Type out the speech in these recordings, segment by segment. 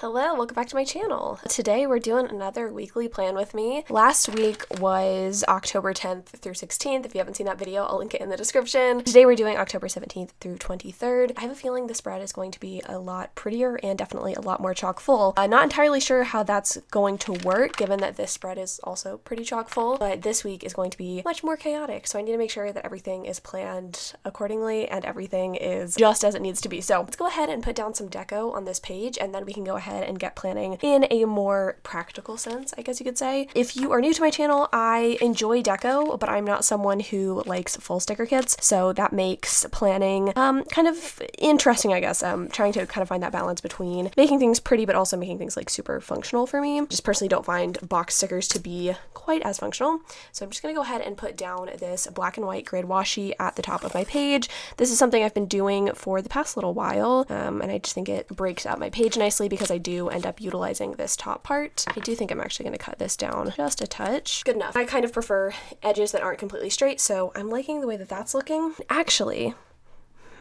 Hello, welcome back to my channel. Today we're doing another weekly plan with me. Last week was October 10th through 16th. If you haven't seen that video, I'll link it in the description. Today we're doing October 17th through 23rd. I have a feeling the spread is going to be a lot prettier and definitely a lot more chock full. Not entirely sure how that's going to work given that this spread is also pretty chock full, but this week is going to be much more chaotic. So I need to make sure that everything is planned accordingly and everything is just as it needs to be. So let's go ahead and put down some deco on this page and then we can go ahead and get planning in a more practical sense, I guess you could say. If you are new to my channel, I enjoy deco, but I'm not someone who likes full sticker kits, so that makes planning kind of interesting, I guess. Trying to kind of find that balance between making things pretty but also making things like super functional for me. Just personally don't find box stickers to be quite as functional, so I'm just gonna go ahead and put down this black and white grid washi at the top of my page. This is something I've been doing for the past little while, and I just think it breaks up my page nicely because I do end up utilizing this top part. I do think I'm actually going to cut this down just a touch. Good enough. I kind of prefer edges that aren't completely straight, so I'm liking the way that that's looking. Actually,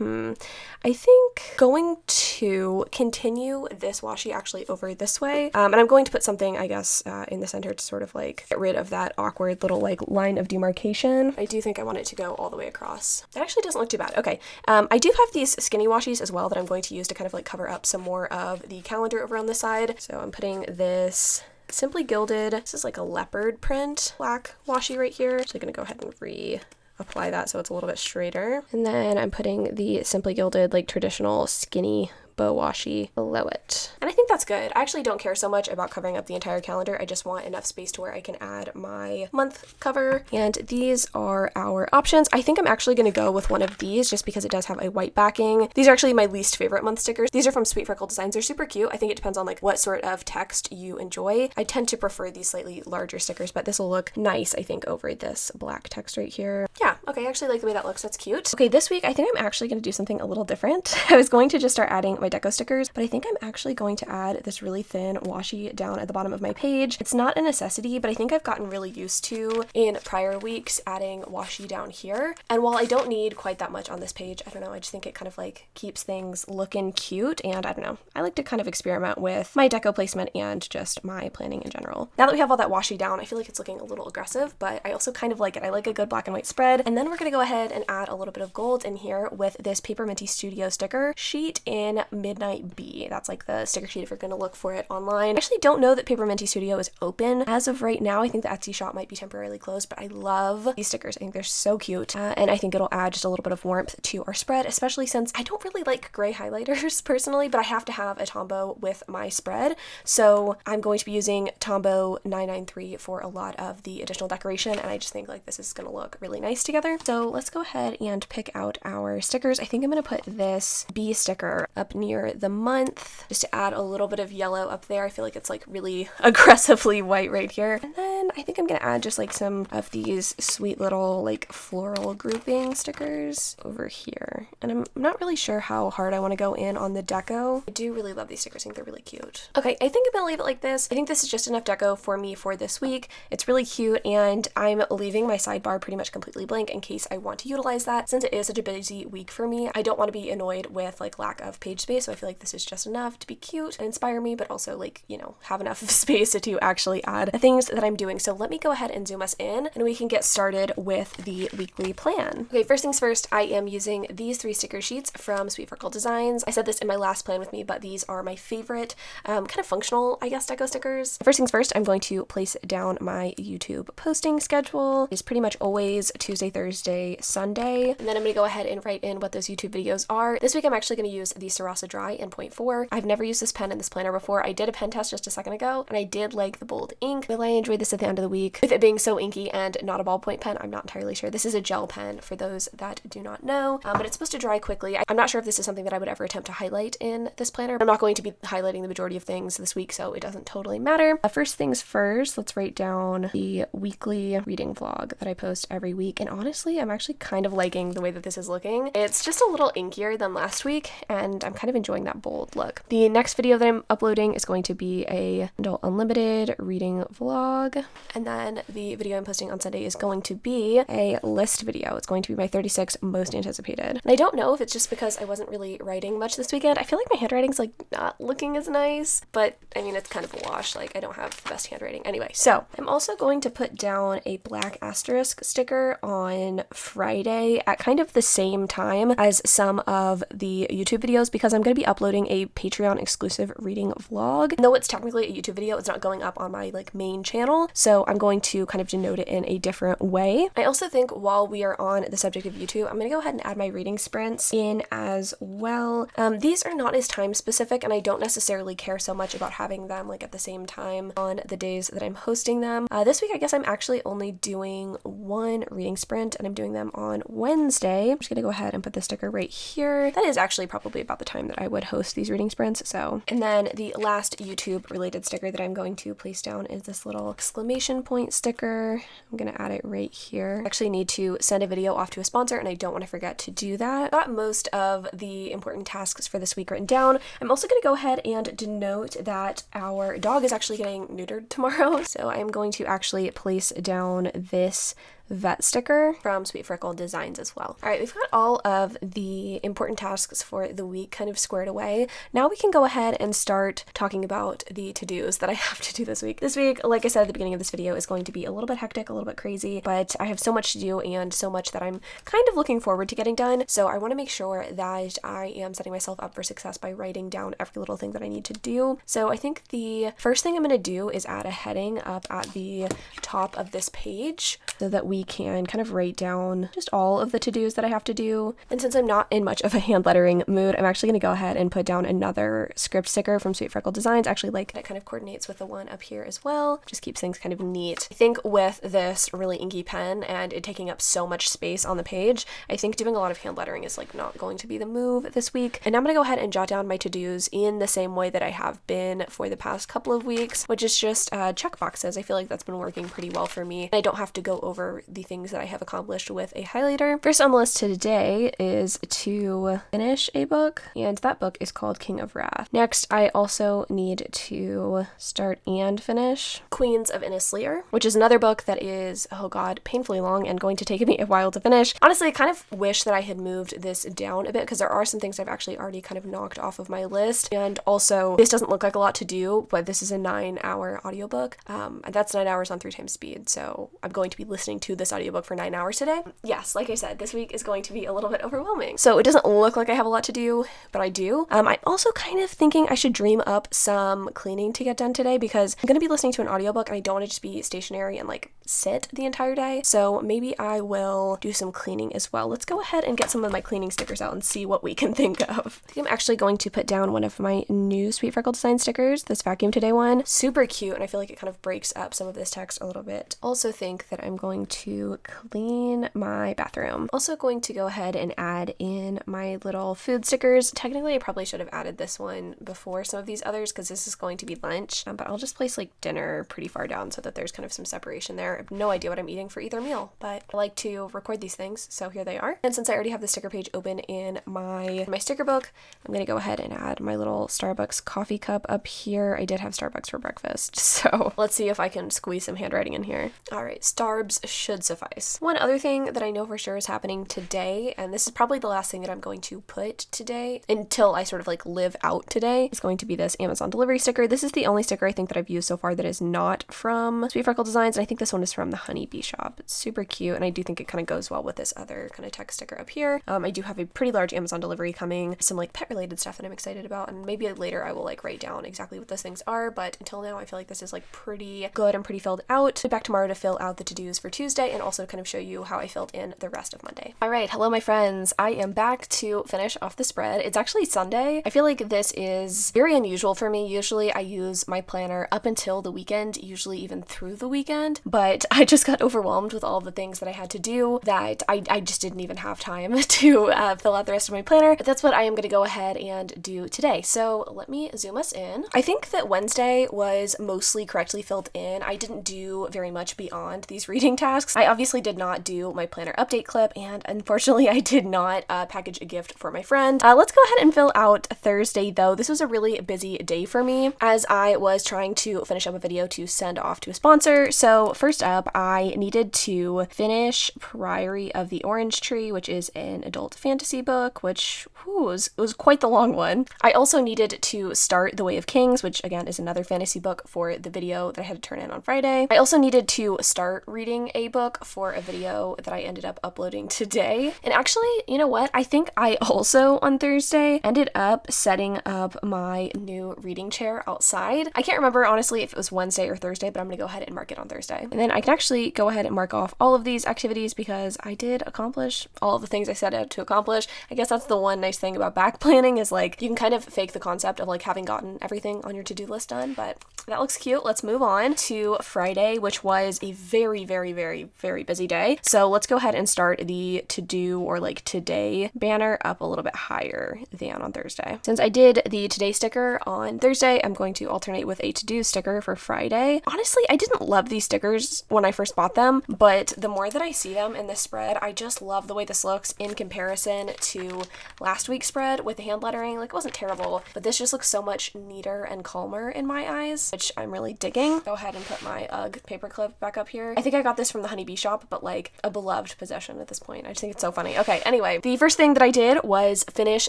I think going to continue this washi actually over this way, and I'm going to put something, I guess, in the center to sort of like get rid of that awkward little like line of demarcation. I do think I want it to go all the way across. That actually doesn't look too bad. Okay, I do have these skinny washis as well that I'm going to use to kind of like cover up some more of the calendar over on this side. So I'm putting this Simply Gilded, this is like a leopard print black washi right here. Actually gonna go ahead and apply that so it's a little bit straighter. And then I'm putting the Simply Gilded like traditional skinny bow washi below it. And I think that's good. I actually don't care so much about covering up the entire calendar. I just want enough space to where I can add my month cover. And these are our options. I think I'm actually going to go with one of these just because it does have a white backing. These are actually my least favorite month stickers. These are from Sweet Freckle Designs. They're super cute. I think it depends on like what sort of text you enjoy. I tend to prefer these slightly larger stickers, but this will look nice, I think, over this black text right here. Yeah, okay, I actually like the way that looks. That's cute. Okay, this week I think I'm actually going to do something a little different. I was going to just start adding my deco stickers, but I think I'm actually going to add this really thin washi down at the bottom of my page. It's not a necessity, but I think I've gotten really used to in prior weeks adding washi down here. And while I don't need quite that much on this page, I don't know, I just think it kind of like keeps things looking cute. And I don't know, I like to kind of experiment with my deco placement and just my planning in general. Now that we have all that washi down, I feel like it's looking a little aggressive, but I also kind of like it. I like a good black and white spread. And then we're gonna go ahead and add a little bit of gold in here with this Paper Minty Studio sticker sheet in Midnight B. That's like the sticker sheet if you're going to look for it online. I actually don't know that Paper Minty Studio is open as of right now. I think the Etsy shop might be temporarily closed, but I love these stickers. I think they're so cute, and I think it'll add just a little bit of warmth to our spread, especially since I don't really like gray highlighters personally, but I have to have a Tombow with my spread, so I'm going to be using Tombow 993 for a lot of the additional decoration, and I just think like this is going to look really nice together. So let's go ahead and pick out our stickers. I think I'm going to put this bee sticker up near the month just to add a little bit of yellow up there. I feel like it's like really aggressively white right here. And then I think I'm gonna add just like some of these sweet little like floral grouping stickers over here. And I'm not really sure how hard I want to go in on the deco. I do really love these stickers. I think they're really cute. Okay, I think I'm gonna leave it like this. I think this is just enough deco for me for this week. It's really cute, and I'm leaving my sidebar pretty much completely blank in case I want to utilize that. Since it is such a busy week for me, I don't want to be annoyed with like lack of page space, so I feel like this is just enough to be cute and inspire me, but also like, you know, have enough space to actually add the things that I'm doing. So let me go ahead and zoom us in and we can get started with the weekly plan. Okay, first things first, I am using these 3 sticker sheets from Sweet Freckle Designs. I said this in my last plan with me, but these are my favorite kind of functional, I guess, deco stickers. First things first, I'm going to place down my YouTube posting schedule. It's pretty much always Tuesday, Thursday, Sunday. And then I'm going to go ahead and write in what those YouTube videos are. This week I'm actually going to use the Sarasa Dry in 0.4. I've never used this pen in this planner before. I did a pen test just a second ago, and I did like the bold ink. Will I enjoy this at the end of the week? With it being so inky and not a ballpoint pen, I'm not entirely sure. This is a gel pen for those that do not know, but it's supposed to dry quickly. I'm not sure if this is something that I would ever attempt to highlight in this planner. I'm not going to be highlighting the majority of things this week, so it doesn't totally matter. First things first, let's write down the weekly reading vlog that I post every week, and honestly, I'm actually kind of liking the way that this is looking. It's just a little inkier than last week, and I'm kind kind of enjoying that bold look. The next video that I'm uploading is going to be a Kindle Unlimited reading vlog. And then the video I'm posting on Sunday is going to be a list video. It's going to be my 36 most anticipated. And I don't know if it's just because I wasn't really writing much this weekend. I feel like my handwriting's like not looking as nice, but I mean, it's kind of a wash. Like I don't have the best handwriting. Anyway, so I'm also going to put down a black asterisk sticker on Friday at kind of the same time as some of the YouTube videos because I'm going to be uploading a Patreon exclusive reading vlog. And though it's technically a YouTube video, it's not going up on my like main channel. So I'm going to kind of denote it in a different way. I also think while we are on the subject of YouTube, I'm going to go ahead and add my reading sprints in as well. These are not as time specific and I don't necessarily care so much about having them like at the same time on the days that I'm hosting them. This week I guess I'm actually only doing one reading sprint and I'm doing them on Wednesday. I'm just gonna go ahead and put the sticker right here. That is actually probably about the time that I would host these reading sprints. So, and then the last YouTube related sticker that I'm going to place down is this little exclamation point sticker. I'm gonna add it right here. I actually need to send a video off to a sponsor and I don't want to forget to do that. Got most of the important tasks for this week written down. I'm also gonna go ahead and denote that our dog is actually getting neutered tomorrow. So I'm going to actually place down this vet sticker from Sweet Freckle Designs as well. All right, we've got all of the important tasks for the week kind of squared away. Now we can go ahead and start talking about the to-dos that I have to do this week. This week, like I said at the beginning of this video, is going to be a little bit hectic, a little bit crazy, but I have so much to do and so much that I'm kind of looking forward to getting done. So I want to make sure that I am setting myself up for success by writing down every little thing that I need to do. So I think the first thing I'm going to do is add a heading up at the top of this page so that we can kind of write down just all of the to-dos that I have to do. And since I'm not in much of a hand lettering mood, I'm actually going to go ahead and put down another script sticker from Sweet Freckle Designs. Actually, like that kind of coordinates with the one up here as well. Just keeps things kind of neat. I think with this really inky pen and it taking up so much space on the page, I think doing a lot of hand lettering is like not going to be the move this week. And I'm going to go ahead and jot down my to-dos in the same way that I have been for the past couple of weeks, which is just check boxes. I feel like that's been working pretty well for me. I don't have to go over the things that I have accomplished with a highlighter. First on the list today is to finish a book, and that book is called King of Wrath. Next, I also need to start and finish Queens of Innisleer, which is another book that is, oh god, painfully long and going to take me a while to finish. Honestly, I kind of wish that I had moved this down a bit because there are some things I've actually already kind of knocked off of my list, and also this doesn't look like a lot to do, but this is a 9-hour audiobook, and that's 9 hours on 3 times speed, so I'm going to be listening to this audiobook for 9 hours today. Yes, like I said, this week is going to be a little bit overwhelming. So it doesn't look like I have a lot to do, but I do. I'm also kind of thinking I should dream up some cleaning to get done today because I'm going to be listening to an audiobook and I don't want to just be stationary and like sit the entire day. So maybe I will do some cleaning as well. Let's go ahead and get some of my cleaning stickers out and see what we can think of. I think I'm actually going to put down one of my new Sweet Freckle Design stickers, this Vacuum Today one. Super cute, and I feel like it kind of breaks up some of this text a little bit. Also think that I'm going to clean my bathroom. Also going to go ahead and add in my little food stickers. Technically, I probably should have added this one before some of these others because this is going to be lunch, but I'll just place like dinner pretty far down so that there's kind of some separation there. I have no idea what I'm eating for either meal, but I like to record these things, so here they are. And since I already have the sticker page open in my sticker book, I'm gonna go ahead and add my little Starbucks coffee cup up here. I did have Starbucks for breakfast, so let's see if I can squeeze some handwriting in here. All right, Starbs should suffice. One other thing that I know for sure is happening today, and this is probably the last thing that I'm going to put today until I sort of like live out today, is going to be this Amazon delivery sticker. This is the only sticker I think that I've used so far that is not from Sweet Freckle Designs, and I think this one is from the Honey Bee Shop. It's super cute, and I do think it kind of goes well with this other kind of text sticker up here. I do have a pretty large Amazon delivery coming, some like pet related stuff that I'm excited about, and maybe later I will like write down exactly what those things are, but until now I feel like this is like pretty good and pretty filled out. I'll be back tomorrow to fill out the to-dos for Tuesday and also kind of show you how I filled in the rest of Monday. All right, hello my friends. I am back to finish off the spread. It's actually Sunday. I feel like this is very unusual for me. Usually I use my planner up until the weekend, usually even through the weekend, but I just got overwhelmed with all the things that I had to do that I just didn't even have time to fill out the rest of my planner. But that's what I am going to go ahead and do today. So let me zoom us in. I think that Wednesday was mostly correctly filled in. I didn't do very much beyond these reading tasks. tasks. I obviously did not do my planner update clip, and unfortunately I did not package a gift for my friend. Let's go ahead and fill out Thursday though. This was a really busy day for me as I was trying to finish up a video to send off to a sponsor. So first up, I needed to finish Priory of the Orange Tree, which is an adult fantasy book, which was quite the long one. I also needed to start The Way of Kings, which again is another fantasy book for the video that I had to turn in on Friday. I also needed to start reading a book for a video that I ended up uploading today. And actually, you know what? I think I also on Thursday ended up setting up my new reading chair outside. I can't remember honestly if it was Wednesday or Thursday, but I'm gonna go ahead and mark it on Thursday. And then I can actually go ahead and mark off all of these activities because I did accomplish all of the things I set out to accomplish. I guess that's the one nice thing about back planning is like you can kind of fake the concept of like having gotten everything on your to-do list done, but that looks cute. Let's move on to Friday, which was a very, very, very, very busy day. So let's go ahead and start the to-do or like today banner up a little bit higher than on Thursday. Since I did the today sticker on Thursday, I'm going to alternate with a to-do sticker for Friday. Honestly, I didn't love these stickers when I first bought them, but the more that I see them in this spread, I just love the way this looks in comparison to last week's spread with the hand lettering. Like, it wasn't terrible, but this just looks so much neater and calmer in my eyes, which I'm really digging. Go ahead and put my UGG paperclip back up here. I think I got this from the Honeybee shop, but like a beloved possession at this point. I just think it's so funny. Okay, anyway, the first thing that I did was finish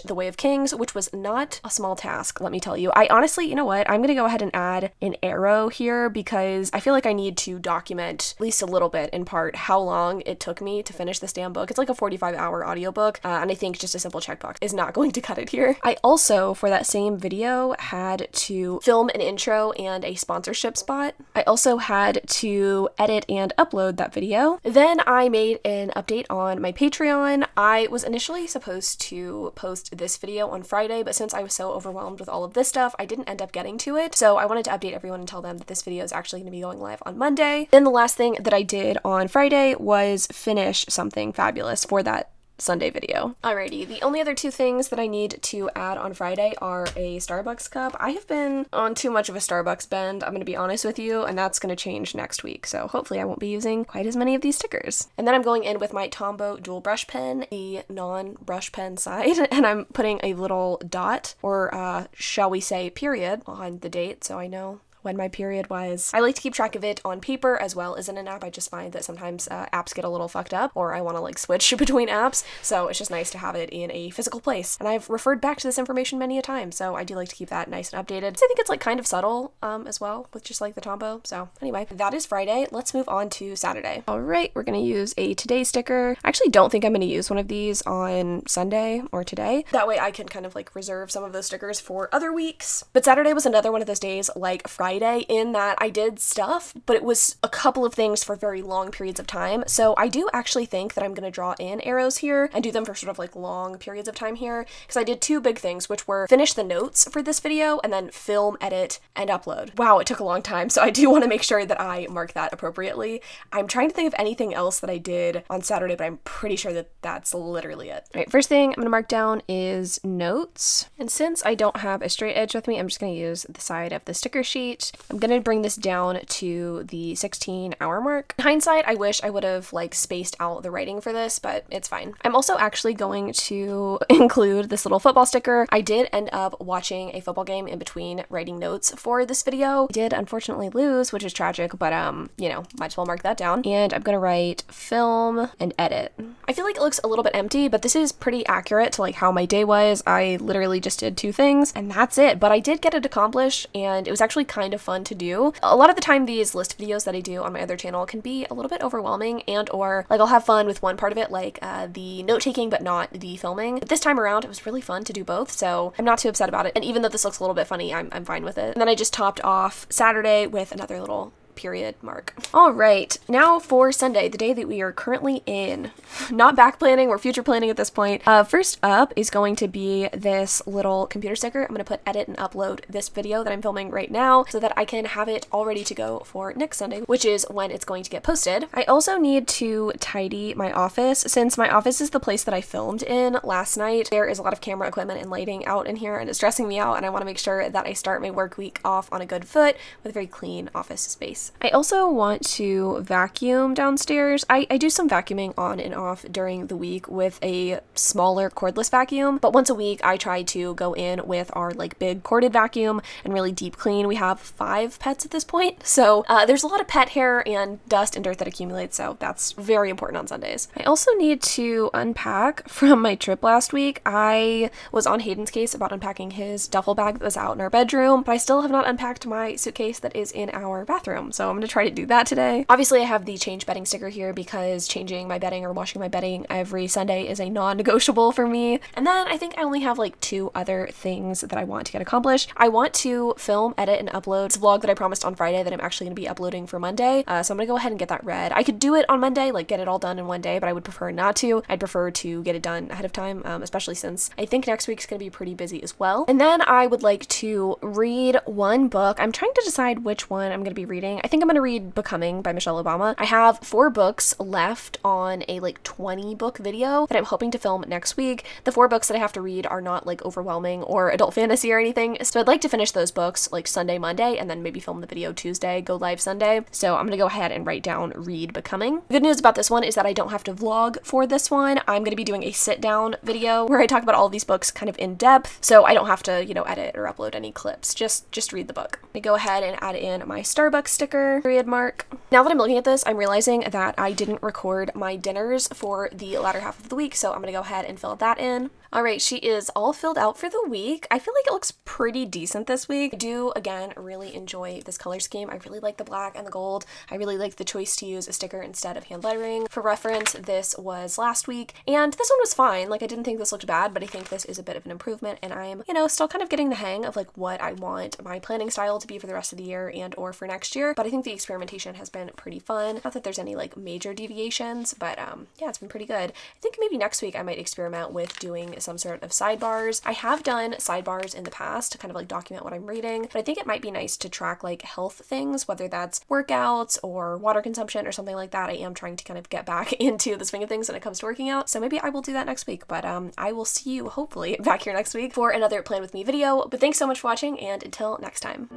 The Way of Kings, which was not a small task, let me tell you. I honestly, you know what? I'm gonna go ahead and add an arrow here because I feel like I need to document at least a little bit in part how long it took me to finish this damn book. It's like a 45-hour audiobook, and I think just a simple checkbox is not going to cut it here. I also, for that same video, had to film an intro and a sponsorship spot. I also had to edit and upload that video. Then I made an update on my Patreon. I was initially supposed to post this video on Friday, but since I was so overwhelmed with all of this stuff, I didn't end up getting to it. So I wanted to update everyone and tell them that this video is actually going to be going live on Monday. Then the last thing that I did on Friday was finish something fabulous for that Sunday video. Alrighty, the only other two things that I need to add on Friday are a Starbucks cup. I have been on too much of a Starbucks bend, I'm gonna be honest with you, and that's gonna change next week, so hopefully I won't be using quite as many of these stickers. And then I'm going in with my Tombow dual brush pen, the non-brush pen side, and I'm putting a little dot, or shall we say period, on the date so I know when my period was. I like to keep track of it on paper as well as in an app. I just find that sometimes apps get a little fucked up or I want to like switch between apps, so it's just nice to have it in a physical place. And I've referred back to this information many a time, so I do like to keep that nice and updated. So I think it's like kind of subtle as well with just like the Tombow. So anyway, that is Friday. Let's move on to Saturday. All right, we're gonna use a today sticker. I actually don't think I'm gonna use one of these on Sunday or today. That way I can kind of like reserve some of those stickers for other weeks. But Saturday was another one of those days like Friday in that I did stuff, but it was a couple of things for very long periods of time. So I do actually think that I'm going to draw in arrows here and do them for sort of like long periods of time here, because I did two big things, which were finish the notes for this video and then film, edit, and upload. Wow, it took a long time, so I do want to make sure that I mark that appropriately. I'm trying to think of anything else that I did on Saturday, but I'm pretty sure that that's literally it. All right, first thing I'm going to mark down is notes. And since I don't have a straight edge with me, I'm just going to use the side of the sticker sheet. I'm gonna bring this down to the 16-hour mark. In hindsight, I wish I would have like spaced out the writing for this, but it's fine. I'm also actually going to include this little football sticker. I did end up watching a football game in between writing notes for this video. I did unfortunately lose, which is tragic, but you know, might as well mark that down. And I'm gonna write film and edit. I feel like it looks a little bit empty, but this is pretty accurate to like how my day was. I literally just did two things and that's it, but I did get it accomplished and it was actually kind of fun to do. A lot of the time these list videos that I do on my other channel can be a little bit overwhelming and or like I'll have fun with one part of it, like the note taking but not the filming. But this time around it was really fun to do both, so I'm not too upset about it. And even though this looks a little bit funny, I'm fine with it. And then I just topped off Saturday with another little period mark. All right, now for Sunday, the day that we are currently in. Not back planning, we're future planning at this point. First up is going to be this little computer sticker. I'm going to put edit and upload this video that I'm filming right now so that I can have it all ready to go for next Sunday, which is when it's going to get posted. I also need to tidy my office. Since my office is the place that I filmed in last night, there is a lot of camera equipment and lighting out in here and it's stressing me out, and I want to make sure that I start my work week off on a good foot with a very clean office space. Sundays. I also want to vacuum downstairs. I do some vacuuming on and off during the week with a smaller cordless vacuum, but once a week I try to go in with our like big corded vacuum and really deep clean. We have 5 pets at this point, so there's a lot of pet hair and dust and dirt that accumulates, so that's very important on Sundays. I also need to unpack from my trip last week. I was on Hayden's case about unpacking his duffel bag that was out in our bedroom, but I still have not unpacked my suitcase that is in our bathroom, so I'm going to try to do that today. Obviously, I have the change bedding sticker here because changing my bedding or washing my bedding every Sunday is a non-negotiable for me. And then I think I only have like 2 other things that I want to get accomplished. I want to film, edit, and upload this vlog that I promised on Friday that I'm actually going to be uploading for Monday, so I'm going to go ahead and get that read. I could do it on Monday, like get it all done in one day, but I would prefer not to. I'd prefer to get it done ahead of time, especially since I think next week's going to be pretty busy as well. And then I would like to read one book. I'm trying to decide which one I'm going to be reading. I think I'm going to read Becoming by Michelle Obama. I have 4 books left on a like 20 book video that I'm hoping to film next week. The 4 books that I have to read are not like overwhelming or adult fantasy or anything, so I'd like to finish those books like Sunday, Monday, and then maybe film the video Tuesday, go live Sunday. So I'm going to go ahead and write down read Becoming. The good news about this one is that I don't have to vlog for this one. I'm going to be doing a sit down video where I talk about all of these books kind of in depth, so I don't have to, you know, edit or upload any clips. Just read the book. I go ahead and add in my Starbucks sticker, period mark. Now that I'm looking at this, I'm realizing that I didn't record my dinners for the latter half of the week, so I'm going to go ahead and fill that in. All right, she is all filled out for the week. I feel like it looks pretty decent this week. I do, again, really enjoy this color scheme. I really like the black and the gold. I really like the choice to use a sticker instead of hand lettering. For reference, this was last week, and this one was fine. Like, I didn't think this looked bad, but I think this is a bit of an improvement, and I'm, you know, still kind of getting the hang of, like, what I want my planning style to be for the rest of the year and or for next year, but I think the experimentation has been pretty fun. Not that there's any, like, major deviations, but, yeah, it's been pretty good. I think maybe next week I might experiment with doing some sort of sidebars. I have done sidebars in the past to kind of like document what I'm reading, but I think it might be nice to track like health things, whether that's workouts or water consumption or something like that. I am trying to kind of get back into the swing of things when it comes to working out, so maybe I will do that next week, but I will see you hopefully back here next week for another Plan With Me video. But thanks so much for watching, and until next time.